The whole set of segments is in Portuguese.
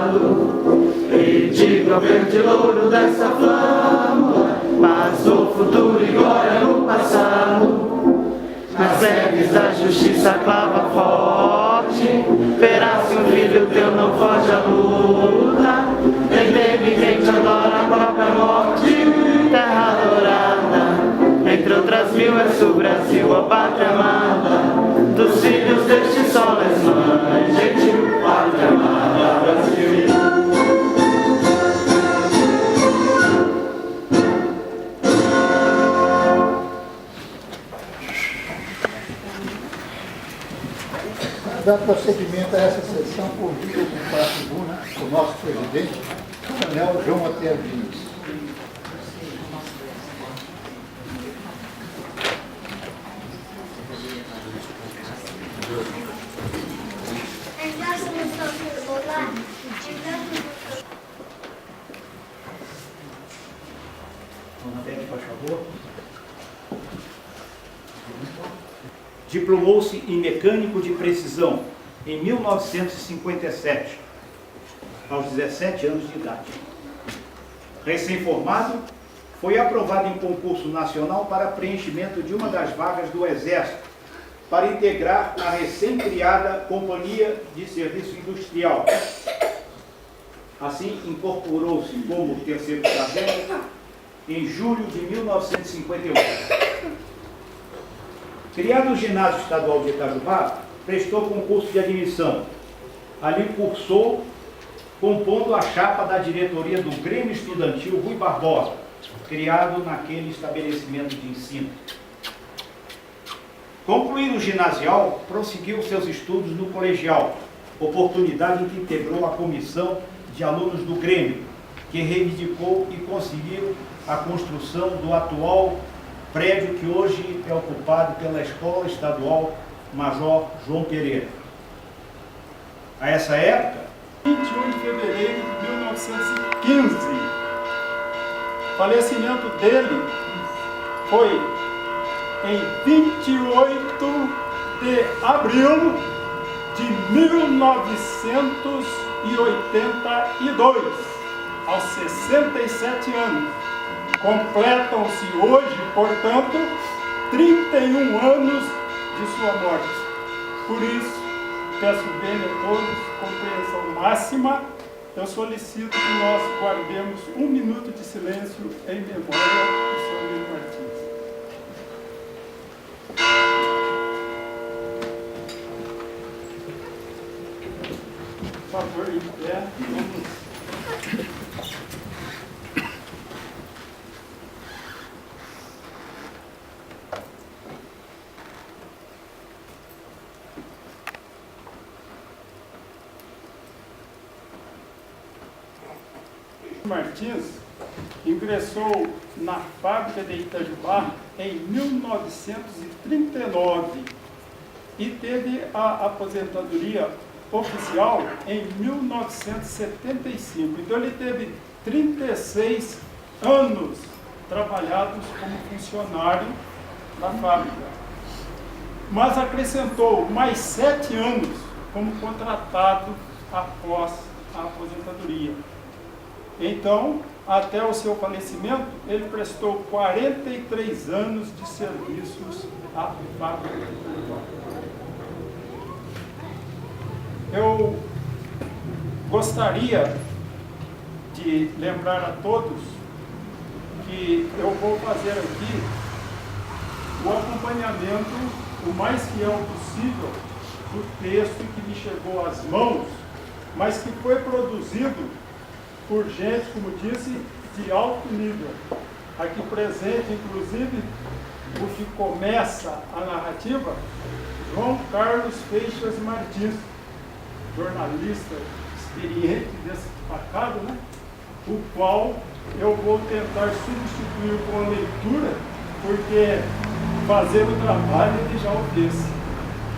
cavalo e digo ao verde louro dessa flâmula, mas o futuro e glória no passado. Nas leves da justiça clava forte, verás que um filho teu não foge à luta, nem teme quem te adora a própria morte. Terra adorada, entre outras mil és o Brasil, a pátria amada, dos filhos deste sol és mãe, gentil pátria amada, Brasil. Dando prosseguimento a essa sessão, convido para a tribuna o nosso presidente, o coronel João Otero Diniz. Diplomou-se em mecânico de precisão em 1957, aos 17 anos de idade. Recém-formado, foi aprovado em concurso nacional para preenchimento de uma das vagas do Exército, para integrar a recém-criada Companhia de Serviço Industrial. Assim, incorporou-se como terceiro sargento em julho de 1951. Criado no Ginásio Estadual de Itajubá, prestou concurso de admissão. Ali cursou, compondo a chapa da diretoria do Grêmio Estudantil Rui Barbosa, criado naquele estabelecimento de ensino. Concluído o ginasial, prosseguiu seus estudos no colegial, oportunidade em que integrou a comissão de alunos do Grêmio, que reivindicou e conseguiu a construção do atual prédio que hoje é ocupado pela Escola Estadual Major João Pereira. A essa época, 21 de fevereiro de 1915, o falecimento dele foi em 28 de abril de 1982, aos 67 anos. Completam-se hoje, portanto, 31 anos de sua morte. Por isso, peço bem a todos, compreensão máxima, eu solicito que nós guardemos 1 minuto de silêncio em memória do Sr. Luiz Martins. Por favor, em pé, vamos. Martins ingressou na fábrica de Itajubá em 1939 e teve a aposentadoria oficial em 1975. Então ele teve 36 anos trabalhados como funcionário na fábrica, mas acrescentou mais 7 anos como contratado após a aposentadoria. Então, até o seu falecimento, ele prestou 43 anos de serviços à fábrica. Eu gostaria de lembrar a todos que eu vou fazer aqui o acompanhamento o mais fiel possível do texto que me chegou às mãos, mas que foi produzido por gente, como disse, de alto nível. Aqui presente, inclusive, o que começa a narrativa, João Carlos Feixas Martins, jornalista experiente, destacado, né? O qual eu vou tentar substituir com a leitura, porque fazer o trabalho ele já o fez.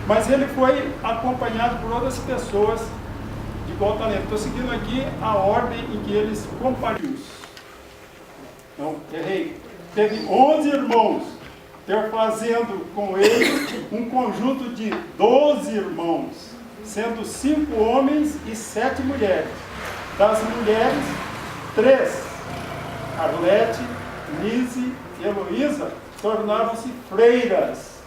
Mas ele foi acompanhado por outras pessoas de igual talento. Estou seguindo aqui a ordem em que eles compartilham. Não, errei. Teve 11 irmãos, fazendo com ele um conjunto de 12 irmãos, sendo 5 homens e 7 mulheres. Das mulheres, 3, Arlete, Nise e Heloísa, tornaram-se freiras.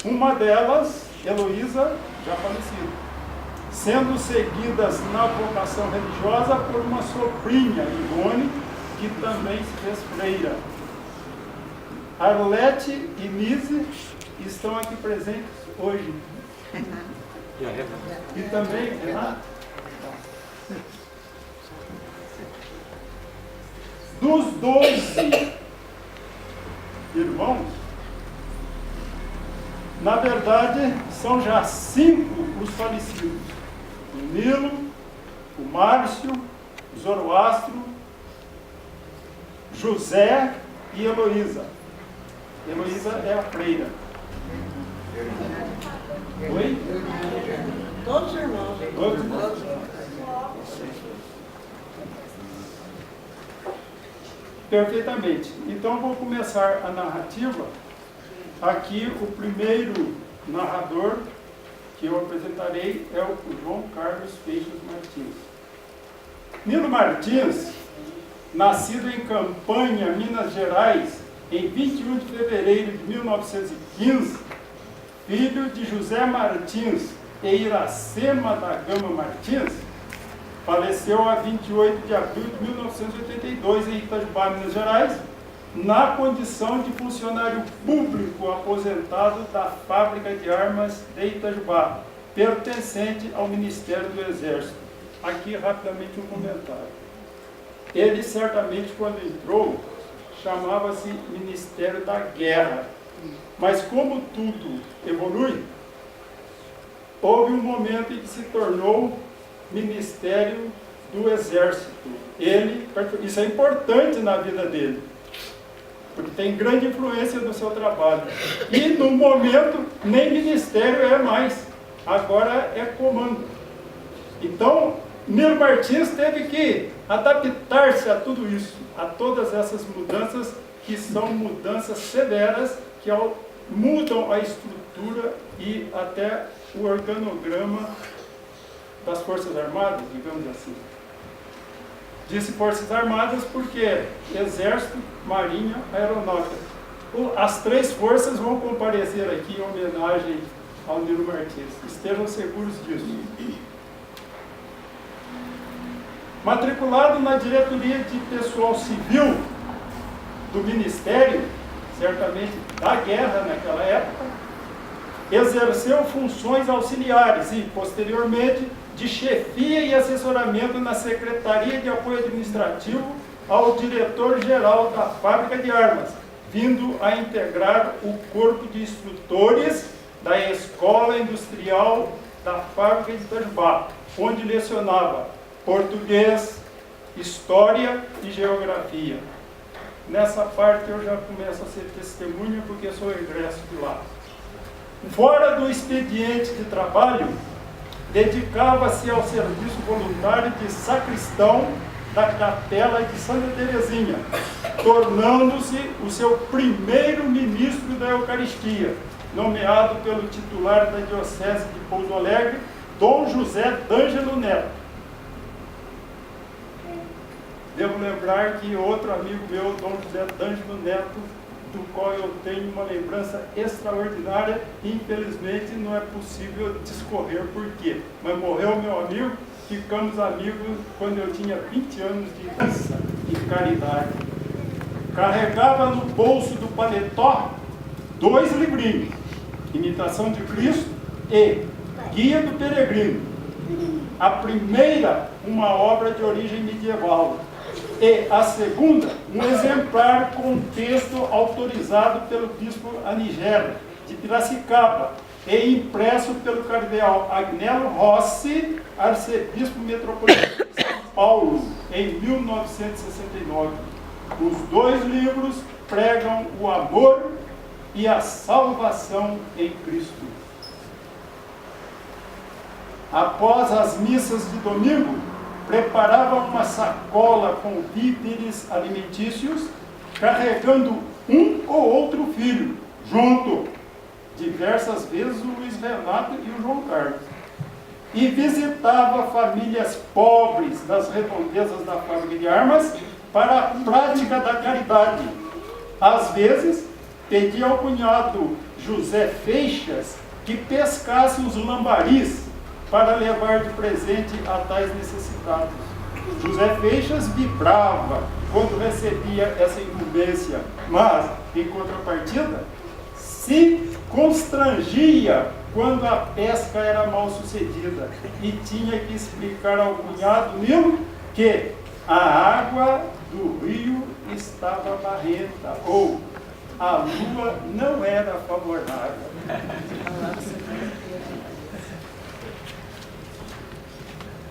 Uma delas, Heloísa, já falecida, sendo seguidas na vocação religiosa por uma sobrinha, Ivone, que também se fez freira. Arlete e Nise estão aqui presentes hoje. E também Renato. Dos 12 irmãos, na verdade, são já 5 os falecidos. O Nilo, o Márcio, o Zoroastro, José e Heloísa. Heloísa é a freira. Oi? Todos irmãos. Todos? Perfeitamente. Então, vou começar a narrativa. Aqui, o primeiro narrador que eu apresentarei é o João Carlos Peixes Martins. Nilo Martins, nascido em Campanha, Minas Gerais, em 21 de fevereiro de 1915, filho de José Martins e Iracema da Gama Martins, faleceu a 28 de abril de 1982 em Itajubá, Minas Gerais, na condição de funcionário público aposentado da Fábrica de Armas de Itajubá, pertencente ao Ministério do Exército. Aqui, rapidamente, um comentário. Ele, certamente, quando entrou, chamava-se Ministério da Guerra. Mas, como tudo evolui, houve um momento em que se tornou Ministério do Exército. Isso é importante na vida dele, porque tem grande influência no seu trabalho. E, no momento, nem ministério é mais, agora é comando. Então, Nilo Martins teve que adaptar-se a tudo isso, a todas essas mudanças, que são mudanças severas, que mudam a estrutura e até o organograma das Forças Armadas, digamos assim. Disse Forças Armadas porque Exército, Marinha, Aeronáutica. As 3 forças vão comparecer aqui em homenagem ao Nilo Martins. Estejam seguros disso. Matriculado na diretoria de pessoal civil do Ministério, certamente da guerra naquela época, exerceu funções auxiliares e, posteriormente, de chefia e assessoramento na Secretaria de Apoio Administrativo ao diretor-geral da Fábrica de Armas, vindo a integrar o corpo de instrutores da Escola Industrial da Fábrica de Itajubá, onde lecionava português, história e geografia. Nessa parte eu já começo a ser testemunha porque sou egresso de lá. Fora do expediente de trabalho, dedicava-se ao serviço voluntário de sacristão da Capela de Santa Teresinha, tornando-se o seu primeiro ministro da Eucaristia, nomeado pelo titular da Diocese de Pouso Alegre, Dom José D'Ângelo Neto. Devo lembrar que outro amigo meu, Dom José D'Ângelo Neto, do qual eu tenho uma lembrança extraordinária, infelizmente não é possível discorrer por quê. Mas morreu meu amigo, ficamos amigos quando eu tinha 20 anos de graça e caridade. Carregava no bolso do paletó 2 livrinhos, Imitação de Cristo e Guia do Peregrino. A primeira, uma obra de origem medieval, e a segunda, um exemplar com texto autorizado pelo bispo Anigelo, de Piracicaba, e impresso pelo cardeal Agnello Rossi, arcebispo metropolitano de São Paulo, em 1969. Os 2 livros pregam o amor e a salvação em Cristo. Após as missas de domingo, preparava uma sacola com víveres alimentícios, carregando um ou outro filho, junto, diversas vezes o Luiz Renato e o João Carlos. e visitava famílias pobres das redondezas da fábrica de armas para a prática da caridade. Às vezes, pedia ao cunhado José Feixas que pescasse os lambaris para levar de presente a tais necessitados. José Feixas vibrava quando recebia essa incumbência, mas, em contrapartida, se constrangia quando a pesca era mal sucedida e tinha que explicar ao cunhado Nilo que a água do rio estava barrenta ou a lua não era favorável.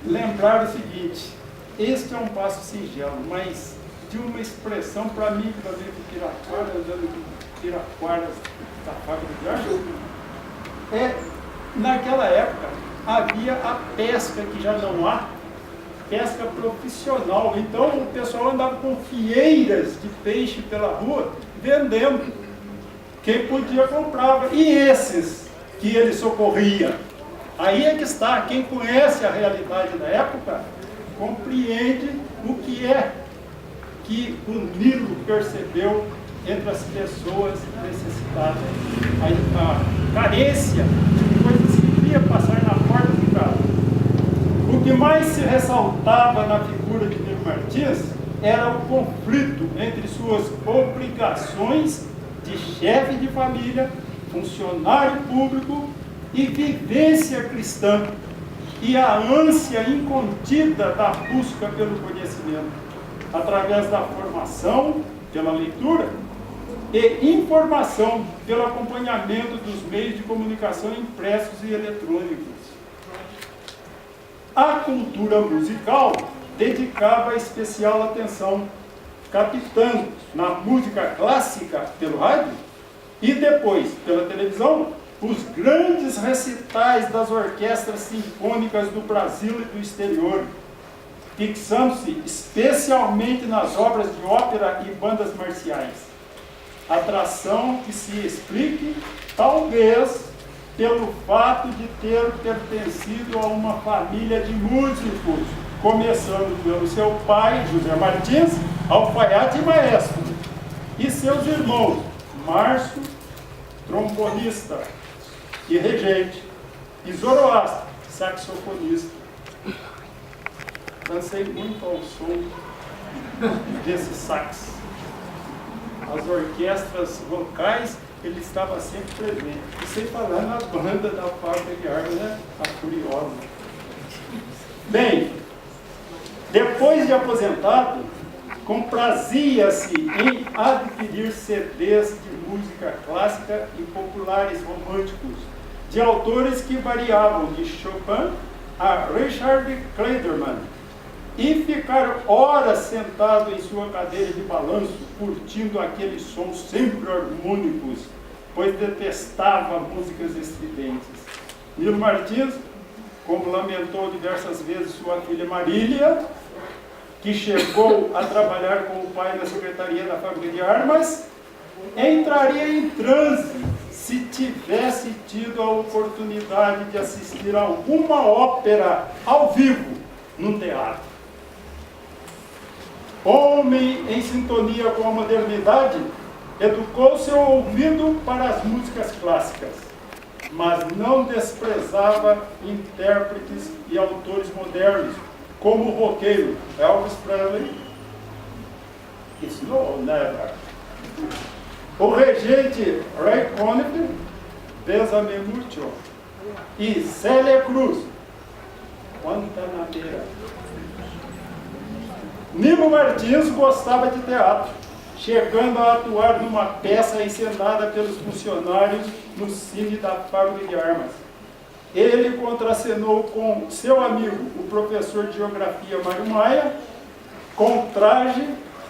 Lembrar o seguinte: este é um passo singelo, mas de uma expressão para mim, que também de Piraquara, andando de Piraquaras da fábrica de armas, naquela época havia a pesca que já não há, pesca profissional. Então o pessoal andava com fieiras de peixe pela rua, vendendo. Quem podia comprava. E esses que ele socorria? Aí é que está, quem conhece a realidade da época, compreende o que é que o Nilo percebeu entre as pessoas necessitadas. A carência de coisas que queria passar na porta de casa. O que mais se ressaltava na figura de Nilo Martins era o conflito entre suas obrigações de chefe de família, funcionário público e vivência cristã, e a ânsia incontida da busca pelo conhecimento, através da formação, pela leitura, e informação, pelo acompanhamento dos meios de comunicação impressos e eletrônicos. A cultura musical dedicava especial atenção, captando na música clássica pelo rádio e depois pela televisão os grandes recitais das orquestras sinfônicas do Brasil e do exterior, fixando-se especialmente nas obras de ópera e bandas marciais. Atração que se explique, talvez, pelo fato de ter pertencido a uma família de músicos, começando pelo seu pai, José Martins, alfaiate e maestro, e seus irmãos, Márcio, trombonista e regente, e Zoroastro, saxofonista. Dancei muito ao som desse sax. As orquestras locais, ele estava sempre presente. E sem falar na banda da fábrica de armas, né? A Furiosa. Bem, depois de aposentado, comprazia-se em adquirir CDs de música clássica e populares românticos, de autores que variavam de Chopin a Richard Clayderman, e ficar horas sentado em sua cadeira de balanço, curtindo aqueles sons sempre harmônicos, pois detestava músicas estridentes. Nilo Martins, como lamentou diversas vezes sua filha Marília, que chegou a trabalhar com o pai na secretaria da fábrica de armas, entraria em transe se tivesse tido a oportunidade de assistir a alguma ópera ao vivo num teatro. Homem em sintonia com a modernidade, educou seu ouvido para as músicas clássicas, mas não desprezava intérpretes e autores modernos, como o roqueiro Elvis Presley, Snow Never, o regente Ray Conniff, Bésame Mucho, e Célia Cruz, Guantanamera. Nilo Martins gostava de teatro, chegando a atuar numa peça encenada pelos funcionários no cine da fábrica de armas. Ele contracenou com seu amigo, o professor de geografia Mário Maia, com traje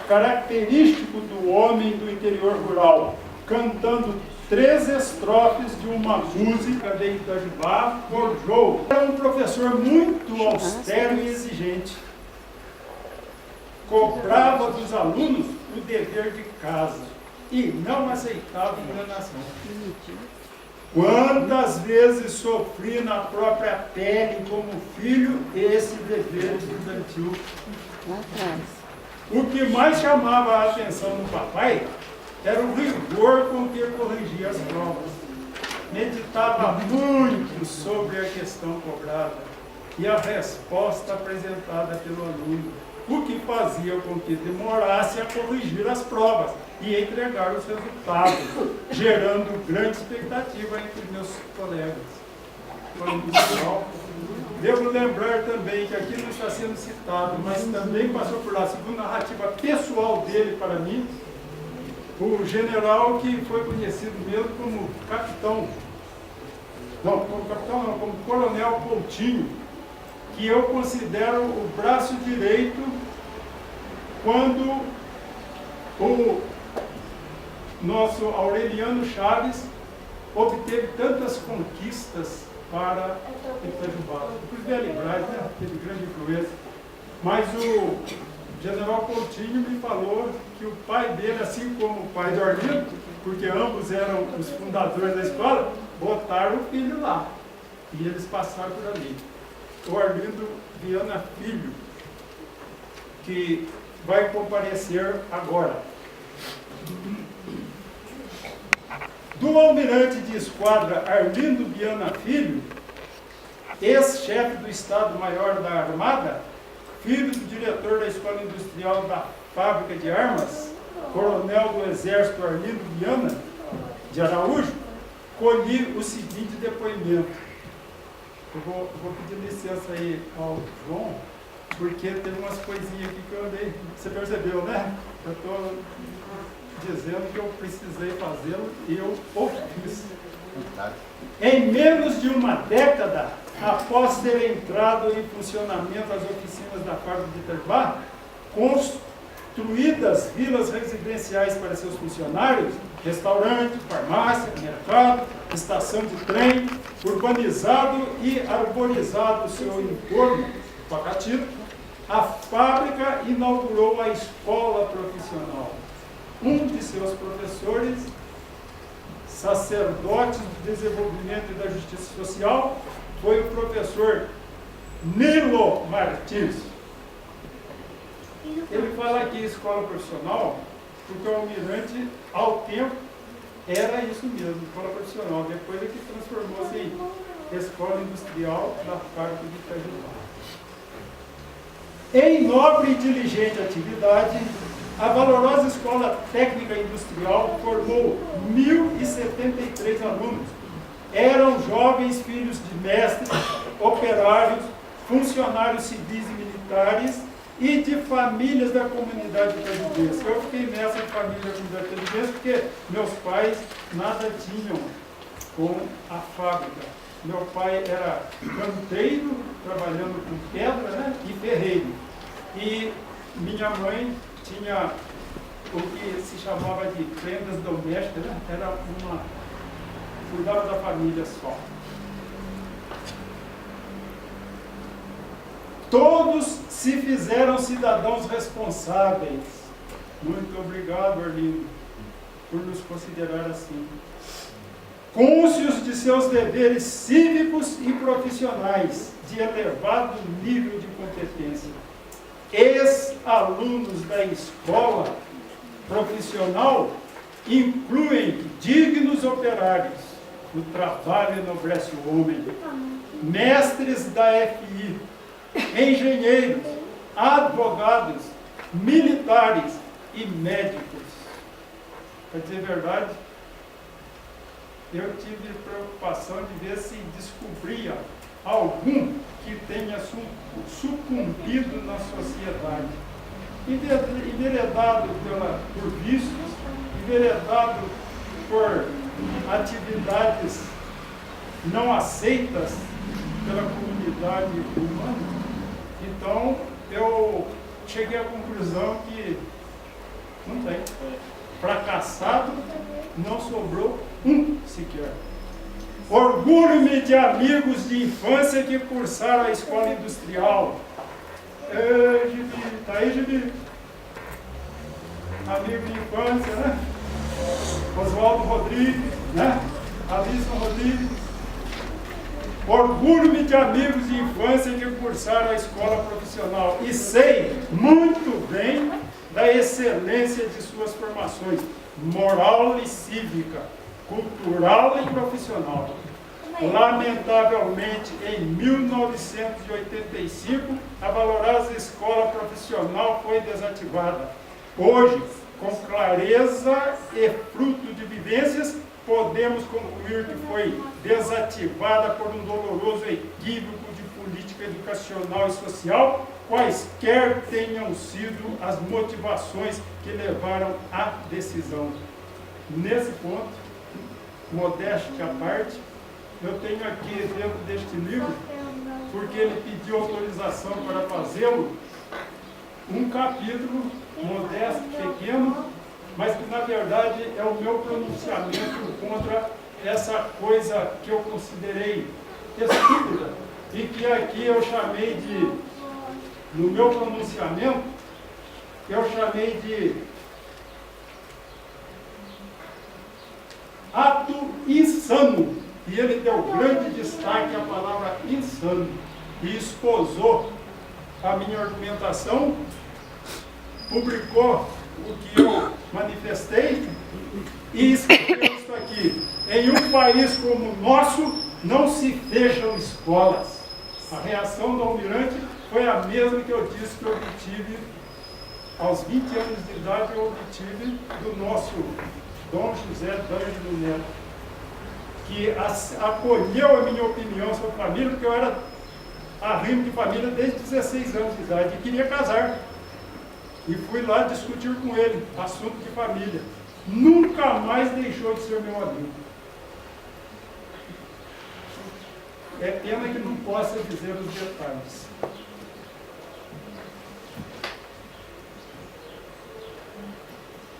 característico do homem do interior rural, cantando 3 estrofes de uma música de Itajubá por Joe. Era um professor muito austero e exigente. Cobrava dos alunos o dever de casa e não aceitava enganação. Quantas vezes sofri na própria pele como filho esse dever estudantil? O que mais chamava a atenção do papai era o rigor com que corrigia as provas. Meditava muito sobre a questão cobrada e a resposta apresentada pelo aluno, o que fazia com que demorasse a corrigir as provas e entregar os resultados, gerando grande expectativa entre meus colegas. Foi muito legal. Devo lembrar também que aqui não está sendo citado, mas também passou por lá, segundo a narrativa pessoal dele para mim, o general que foi conhecido mesmo como capitão, como coronel Coutinho, que eu considero o braço direito quando o nosso Aureliano Chaves obteve tantas conquistas para Itajubá. Os Velibrais, né? Teve grande influência. Mas o general Coutinho me falou que o pai dele, assim como o pai do Arlindo, porque ambos eram os fundadores da escola, botaram o filho lá. E eles passaram por ali. O Arlindo Viana Filho, que vai comparecer agora. Do almirante de esquadra Arlindo Viana Filho, ex-chefe do Estado-Maior da Armada, filho do diretor da Escola Industrial da Fábrica de Armas, coronel do Exército Arlindo Viana de Araújo, colhi o seguinte depoimento. Eu vou pedir licença aí ao João, porque tem umas coisinhas aqui que eu andei. Você percebeu, né? Eu estou dizendo que eu precisei fazê-lo e eu o fiz. Em menos de uma década, após ter entrado em funcionamento as oficinas da fábrica de Itajubá, construídas vilas residenciais para seus funcionários, restaurante, farmácia, mercado, estação de trem, urbanizado e arborizado o seu entorno, Pacatiro, a fábrica inaugurou a escola profissional. Um de seus professores, sacerdotes do desenvolvimento e da justiça social, foi o professor Nilo Martins. Ele fala aqui escola profissional, porque o almirante, ao tempo, era isso mesmo, escola profissional. Depois é que transformou-se em escola industrial da fábrica de Itajubá. Em nobre e diligente atividade, a valorosa Escola Técnica Industrial formou 1.073 alunos. Eram jovens filhos de mestres, operários, funcionários civis e militares e de famílias da comunidade itajubense. Eu fiquei nessa família da comunidade itajubense porque meus pais nada tinham com a fábrica. Meu pai era canteiro, trabalhando com pedra, né, e ferreiro. E minha mãe tinha o que se chamava de prendas domésticas, né? Era cuidava da família só. Todos se fizeram cidadãos responsáveis. Muito obrigado, Arlindo, por nos considerar assim. Cônscios de seus deveres cívicos e profissionais, de elevado nível de competência. Ex-alunos da escola profissional incluem dignos operários, o trabalho enobrece o homem, mestres da FI, engenheiros, advogados, militares e médicos. Para dizer a verdade, eu tive preocupação de ver se descobria algum que tenha sucumbido na sociedade, enveredado por vícios, enveredado por atividades não aceitas pela comunidade humana. Então, eu cheguei à conclusão que não tem. Fracassado, não sobrou um sequer. Orgulho-me de amigos de infância que cursaram a escola industrial. Gibi, tá aí, Gibi? Amigo de infância, né? Oswaldo Rodrigues, né? Alisson Rodrigues. Orgulho-me de amigos de infância que cursaram a escola profissional e sei muito bem da excelência de suas formações moral e cívica, cultural e profissional. Lamentavelmente, em 1985, a valorosa escola profissional foi desativada. Hoje, com clareza e fruto de vivências, podemos concluir que foi desativada por um doloroso equívoco de política educacional e social, quaisquer tenham sido as motivações que levaram à decisão. Nesse ponto, modéstia à parte, eu tenho aqui dentro deste livro, porque ele pediu autorização para fazê-lo, um capítulo modesto, pequeno, mas que na verdade é o meu pronunciamento contra essa coisa que eu considerei estúpida e que aqui eu chamei de, no meu pronunciamento, eu chamei de ato insano. E ele deu grande destaque à palavra insano e esposou a minha argumentação, publicou o que eu manifestei e escreveu isso aqui. Em um país como o nosso, não se fecham escolas. A reação do almirante foi a mesma que eu disse que eu obtive aos 20 anos de idade, eu obtive do nosso Dom José D'Angelo Neto, que acolheu a minha opinião sobre família, porque eu era arrimo de família desde 16 anos de idade e queria casar. E fui lá discutir com ele, assunto de família. Nunca mais deixou de ser meu amigo. É pena que não possa dizer os detalhes.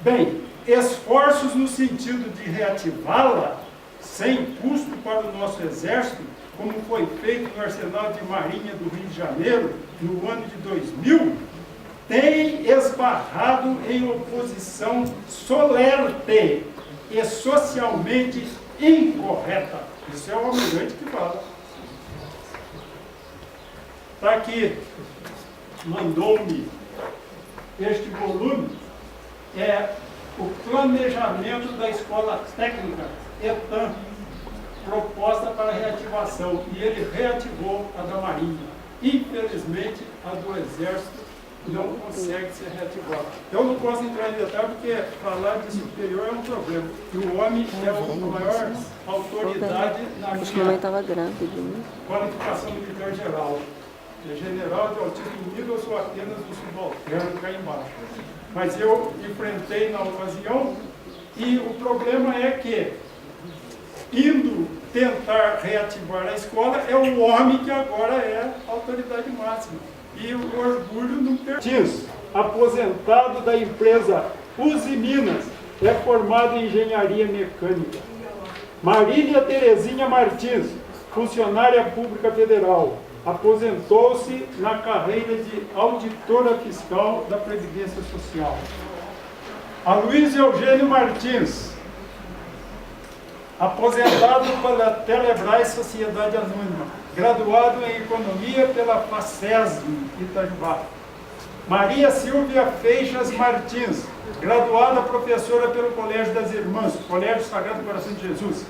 Bem, esforços no sentido de reativá-la sem custo para o nosso exército, como foi feito no Arsenal de Marinha do Rio de Janeiro, no ano de 2000, tem esbarrado em oposição solerte e socialmente incorreta. Isso é o almirante que fala. Está aqui, mandou-me este volume, é o planejamento da escola técnica ETAM, proposta para reativação, e ele reativou a da Marinha. Infelizmente, a do Exército não consegue ser reativada. Eu não posso entrar em detalhe porque falar de superior é um problema. E o homem é a maior autoridade na minha qualificação militar geral. É general de altíssimo nível, eu sou apenas um subalterno cá embaixo. Mas eu enfrentei na ocasião, e o problema é que, indo tentar reativar a escola, é o homem que agora é a autoridade máxima. E o orgulho não pertence. Aposentado da empresa Uzi Minas, é formado em engenharia mecânica. Marília Terezinha Martins, funcionária pública federal, aposentou-se na carreira de auditora fiscal da Previdência Social. A Luiz Eugênio Martins, aposentado pela Telebrás Sociedade Anônima, graduado em Economia pela FACESM, Itajubá. Maria Silvia Feixas Martins, graduada professora pelo Colégio das Irmãs, Colégio Sagrado Coração de Jesus.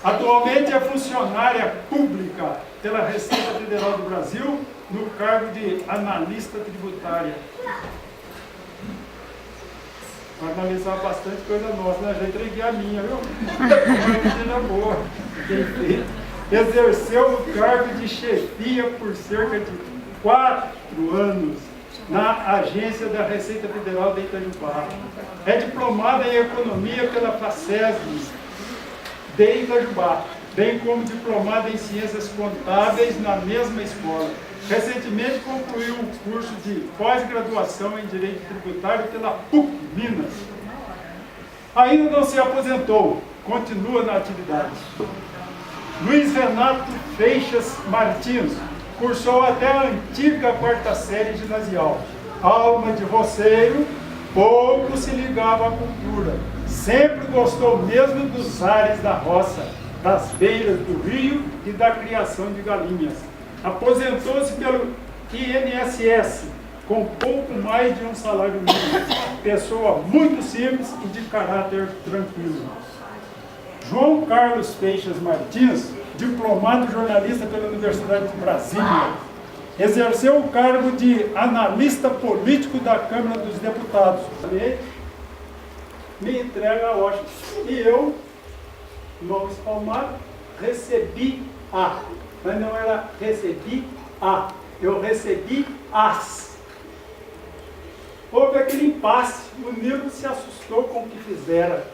Atualmente é funcionária pública pela Receita Federal do Brasil, no cargo de analista tributária. Para analisar bastante coisa nossa, né? Já entreguei a minha, viu? Uma boa. Exerceu o cargo de chefia por cerca de 4 anos na agência da Receita Federal de Itajubá. É diplomada em Economia pela FACESM de Itajubá, bem como diplomada em Ciências Contábeis na mesma escola. Recentemente concluiu um curso de pós-graduação em Direito Tributário pela PUC Minas. Ainda não se aposentou, continua na atividade. Luiz Renato Feixas Martins cursou até a antiga 4ª série ginasial. Alma de roceiro, pouco se ligava à cultura. Sempre gostou mesmo dos ares da roça, das beiras do rio e da criação de galinhas. Aposentou-se pelo INSS, com pouco mais de um salário mínimo. Pessoa muito simples e de caráter tranquilo. João Carlos Feixas Martins, diplomado jornalista pela Universidade de Brasília, exerceu o cargo de analista político da Câmara dos Deputados. Me entrega a Washington. E eu, mão espalmada, recebi a. Mas não era recebi a, eu recebi as. Houve aquele impasse, o Nilo se assustou com o que fizera,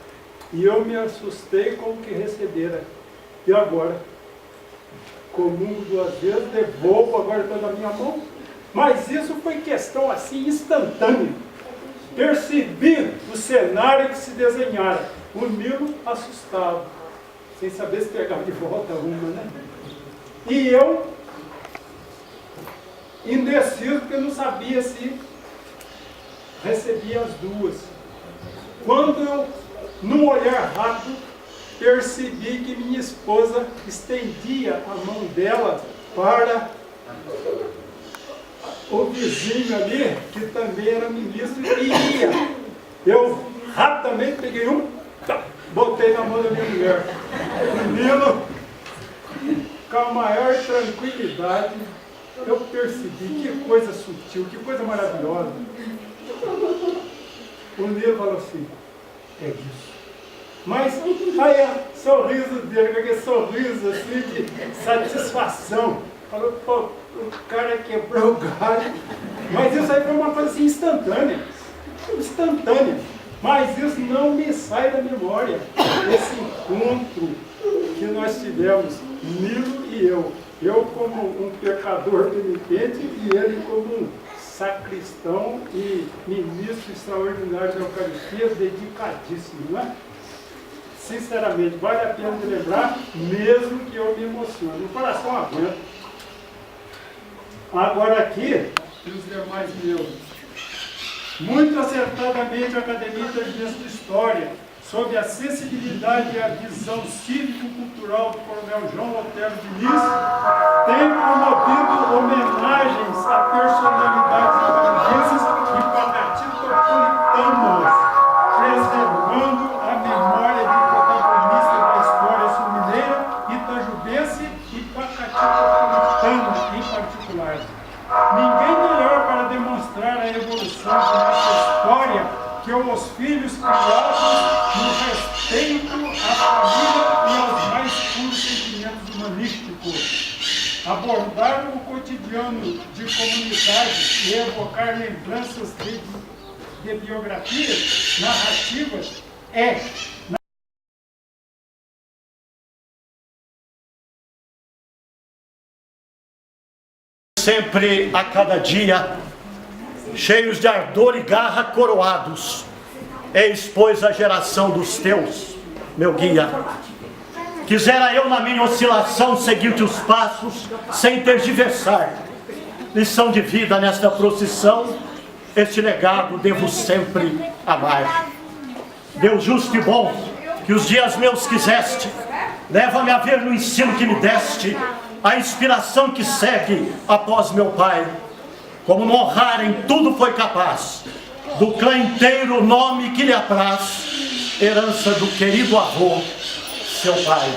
e eu me assustei com o que recebera. E agora? Comungo 2 vezes, devolvo, agora está na minha mão. Mas isso foi questão assim instantânea. Percebi o cenário que se desenhara. O Nilo assustado, sem saber se pegava de volta uma, né? E eu, indeciso, porque eu não sabia se recebia as duas. Quando eu, num olhar rápido, percebi que minha esposa estendia a mão dela para o vizinho ali, que também era ministro, e ia. Eu rapidamente peguei um, botei na mão da minha mulher. O Nilo, com a maior tranquilidade, eu percebi que coisa sutil, que coisa maravilhosa. O Nilo falou assim, é isso. Mas aí o sorriso dele, com aquele sorriso assim de satisfação. Falou, pô, o cara quebrou o galho. Mas isso aí foi uma coisa assim instantânea. Instantânea. Mas isso não me sai da memória. Esse encontro que nós tivemos, Nilo e eu. Eu como um pecador penitente e ele como um sacristão e ministro extraordinário da Eucaristia, dedicadíssimo, não é? Sinceramente, vale a pena de lembrar, mesmo que eu me emocione. O coração aguenta. Agora aqui, os demais meus. Muito acertadamente a Academia Intervenção de História, sob a sensibilidade e a visão cívico-cultural do Coronel João Otero Diniz, tem promovido homenagens a personalidades evangelísticas e pacatitopolitanas, preservando a memória de protagonista da história sul-mineira, itajubense e pacatitopolitana em particular. Ninguém melhor para demonstrar a evolução de nossa história que os filhos criados no respeito à família e aos mais puros sentimentos humanísticos. Abordar o cotidiano de comunidade e evocar lembranças de biografias, narrativas, é sempre a cada dia, cheios de ardor e garra coroados, eis, pois, a geração dos teus, meu guia. Quisera eu na minha oscilação seguir-te os passos, sem tergiversar. Lição de vida nesta procissão, este legado devo sempre amar. Deus justo e bom, que os dias meus quiseste, leva-me a ver no ensino que me deste, a inspiração que segue após meu pai. Como no honrar em tudo foi capaz, do clã inteiro o nome que lhe apraz, herança do querido avô, seu pai.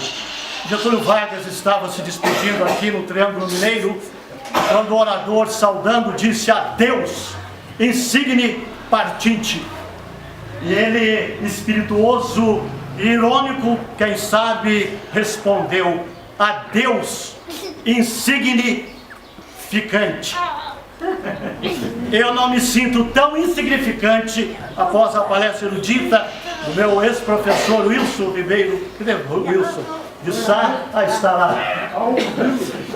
Getúlio Vargas estava se despedindo aqui no Triângulo Mineiro, quando o orador, saudando, disse adeus, insigne partinte. E ele, espirituoso e irônico, quem sabe, respondeu adeus, insigne ficante. Eu não me sinto tão insignificante após a palestra erudita do meu ex-professor Wilson Ribeiro, Wilson, de Sá a estar lá.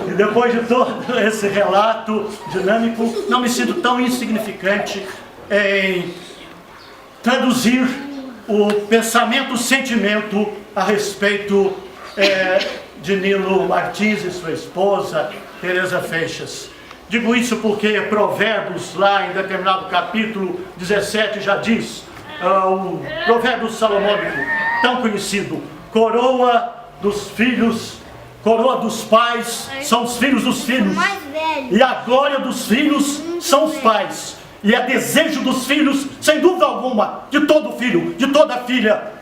E depois de todo esse relato dinâmico, não me sinto tão insignificante em traduzir o pensamento, o sentimento a respeito de Nilo Martins e sua esposa, Teresa Feixas. Digo isso porque Provérbios, lá em determinado capítulo 17, já diz: o provérbio salomônico tão conhecido: coroa dos filhos, coroa dos pais são os filhos dos filhos, e a glória dos filhos são os pais, e é desejo dos filhos, sem dúvida alguma, de todo filho, de toda filha,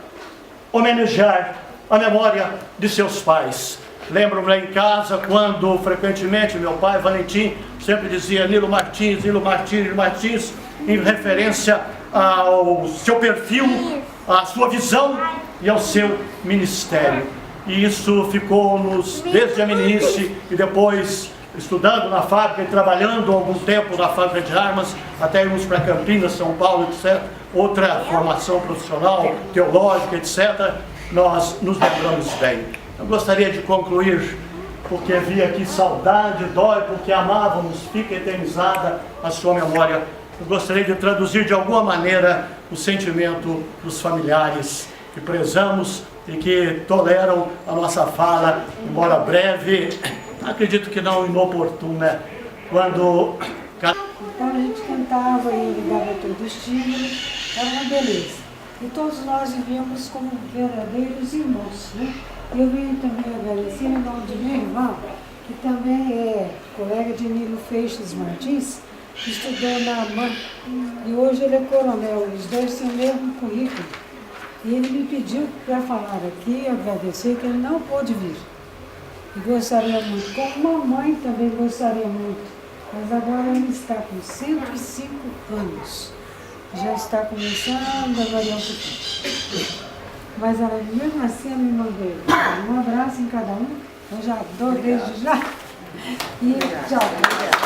homenagear a memória de seus pais. Lembro-me lá em casa, quando frequentemente meu pai, Valentim, sempre dizia Nilo Martins, Nilo Martins, Nilo Martins, em referência ao seu perfil, à sua visão e ao seu ministério. E isso ficou-nos desde a meninice e depois estudando na fábrica e trabalhando algum tempo na fábrica de armas, até irmos para Campinas, São Paulo, etc. Outra formação profissional, teológica, etc. Nós nos lembramos bem. Eu gostaria de concluir, porque vi aqui saudade, dói, porque amávamos, fica eternizada a sua memória. Eu gostaria de traduzir de alguma maneira o sentimento dos familiares que prezamos e que toleram a nossa fala, embora breve, acredito que não inoportuna, quando... Então a gente cantava e ele dava todo o estímulo, era uma beleza. E todos nós vivíamos como verdadeiros irmãos, né? Eu venho também agradecer o nome de meu irmão, que também é colega de Nilo Feixes Martins, que estudou na AMAN, e hoje ele é coronel, os dois têm o mesmo currículo. E ele me pediu para falar aqui, agradecer, que ele não pôde vir. E gostaria muito, como mamãe também gostaria muito, mas agora ele está com 105 anos. Já está começando a variar um pouquinho. Mas ela, mesmo assim, me mandou um abraço em cada um. Eu já dou desde já. E tchau.